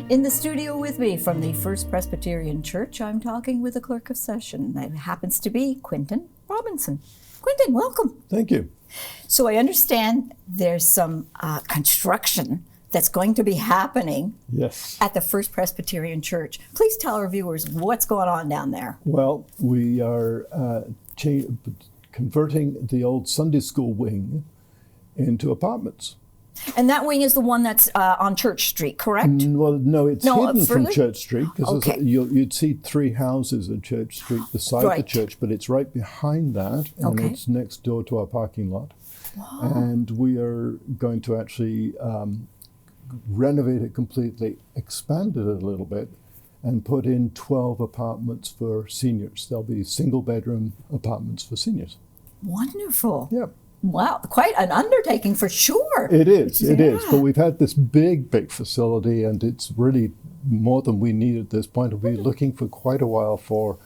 In the studio with me from the First Presbyterian Church, I'm talking with the Clerk of Session. That happens to be Quentin Robinson. Quentin, welcome. Thank you. So I understand there's some construction that's going to be happening at the First Presbyterian Church. Please tell our viewers what's going on down there. Well, we are converting the old Sunday school wing into apartments. And that wing is the one that's on Church Street, correct? Well, no, it's hidden further? from Church Street, because you'd see three houses in Church Street beside the church, but it's right behind that, and it's next door to our parking lot. Wow. And we are going to actually renovate it completely, expand it a little bit, and put in 12 apartments for seniors. There'll be single-bedroom apartments for seniors. Wonderful. Yeah. Wow, quite an undertaking for sure. It is. But we've had this big facility, and it's really more than we need at this point. We'll be looking for quite a while for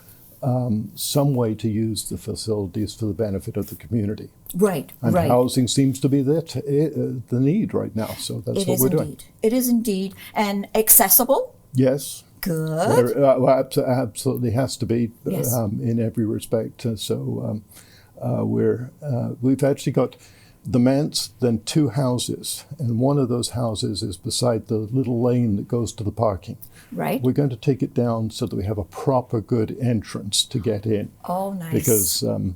some way to use the facilities for the benefit of the community. Right, and housing seems to be the need right now, so that's what we're doing. It is indeed. And accessible? Yes. Good. Absolutely has to be in every respect. We've actually got the manse, then two houses, and one of those houses is beside the little lane that goes to the parking. Right. We're going to take it down so that we have a proper good entrance to get in. Oh, nice. Because and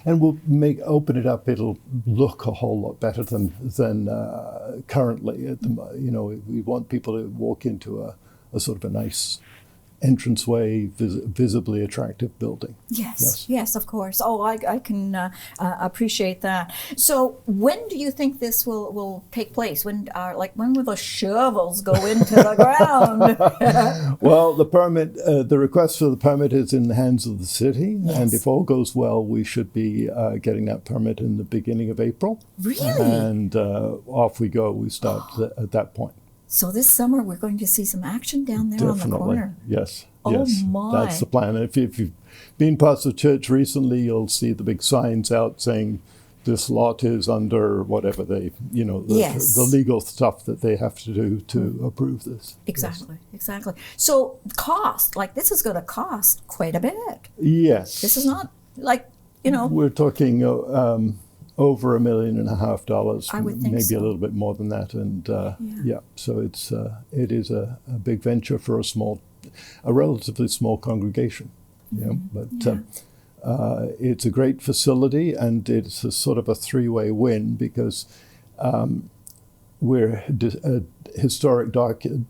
we'll open it up. It'll look a whole lot better than currently. We want people to walk into a sort of a nice entranceway, visibly attractive building. Yes, of course. Oh, I can appreciate that. So when do you think this will take place? When will the shovels go into the ground? Well, the request for the permit is in the hands of the city, and if all goes well, we should be getting that permit in the beginning of April. Really? And off we go. We start at that point. So this summer we're going to see some action down there on the corner. Yes. Oh yes. My! That's the plan. If you've been past the church recently, you'll see the big signs out saying this lot is under whatever the legal stuff that they have to do to approve this. Exactly. So cost, this is going to cost quite a bit. Yes. This is not We're talking over $1.5 million. I would think maybe a little bit more than that, and so it is a big venture for a relatively small congregation. It's a great facility, and it's a sort of a three-way win because we're a historic building,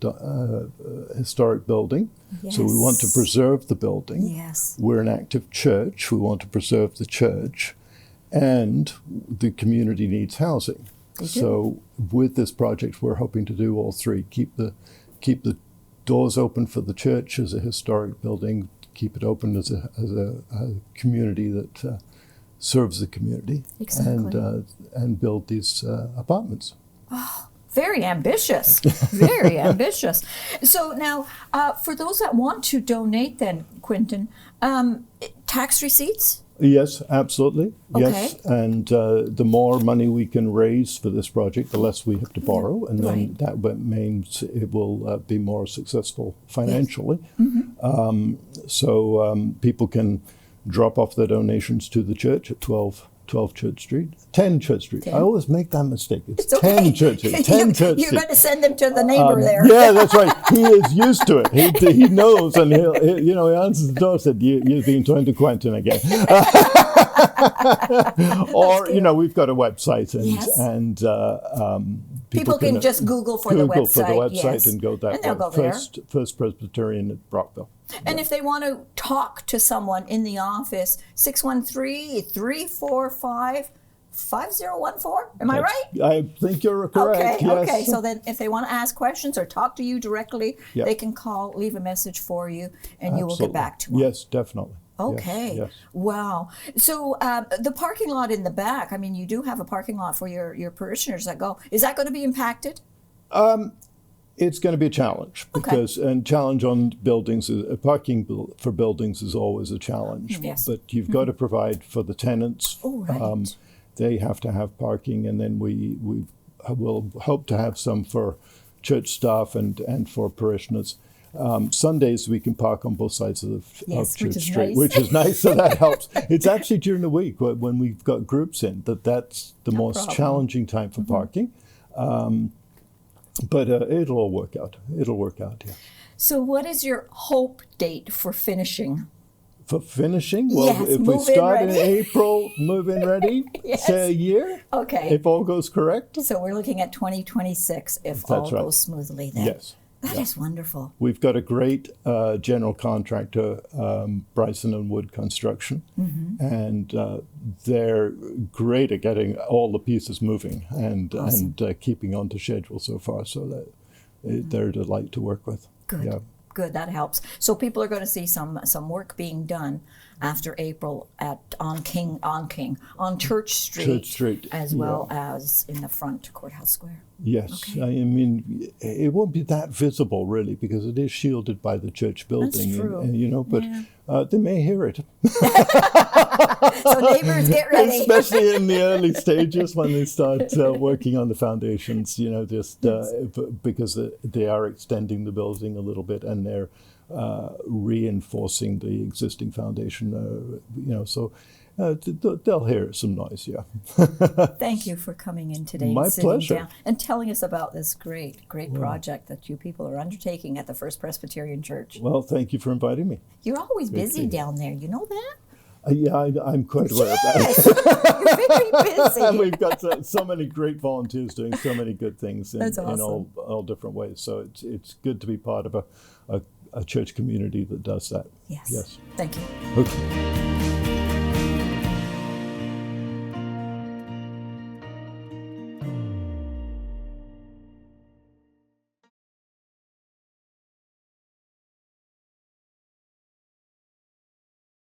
so we want to preserve the building. Yes, we're an active church. We want to preserve the church. And the community needs housing. So with this project, we're hoping to do all three. Keep the doors open for the church as a historic building, keep it open as a community that serves the community, and build these apartments. Oh, very ambitious, very ambitious. So now, for those that want to donate then, Quentin, tax receipts? Yes, absolutely. Okay. Yes, and the more money we can raise for this project, the less we have to borrow, and then that means it will be more successful financially. Yes. So people can drop off their donations to the church at 12 Church Street. 10 Church Street. 10? I always make that mistake. It's 10 Church Street. 10 Church Street. You're going to send them to the neighbor there. Yeah, that's right. He is used to it. He knows, and he answers the door and said, you've been talking to Quentin again. Or, we've got a website, and people can just Google for the website. And go that and way. First Presbyterian at Brockville. And if they want to talk to someone in the office, 613-345-5014. Am I right? I think you're correct. Okay. So then if they want to ask questions or talk to you directly, they can call, leave a message for you, and you will get back to them. Yes, definitely. Okay. Yes. Wow. So the parking lot in the back, you do have a parking lot for your parishioners that go. Is that going to be impacted? It's going to be a challenge and challenge on buildings. Parking for buildings is always a challenge. Yes. But you've got to provide for the tenants. Oh, right. They have to have parking, and then we will hope to have some for church staff and for parishioners. Sundays we can park on both sides of Church Street, which is nice. So that helps. It's actually during the week when we've got groups in that's the most challenging time for parking. But it'll all work out. It'll work out. Yeah. So, what is your hope date for finishing? For finishing? Well, if we start in April, move-in ready, say a year. Okay. If all goes correct. So we're looking at 2026 if all goes smoothly then. Yes. That is wonderful. We've got a great general contractor, Bryson and Wood Construction, and they're great at getting all the pieces moving and keeping on to schedule so far. So that they're a delight to work with. Good. Yeah. Good, that helps. So people are going to see some work being done after April on Church Street, as well as in the front Courthouse Square. Yes, okay. I mean it won't be that visible really because it is shielded by the church building. That's true. And but they may hear it. So neighbors, get ready. Especially in the early stages when they start working on the foundations, because they are extending the building a little bit and they're reinforcing the existing foundation. So they'll hear some noise. Yeah. Thank you for coming in today. My and sitting pleasure. down and telling us about this great project that you people are undertaking at the First Presbyterian Church. Well, thank you for inviting me. You're always busy down there. You know that? I'm quite aware of that. You're very busy. And we've got so many great volunteers doing so many good things in awesome. all different ways. So it's good to be part of a church community that does that. Yes. Yes. Thank you. Okay.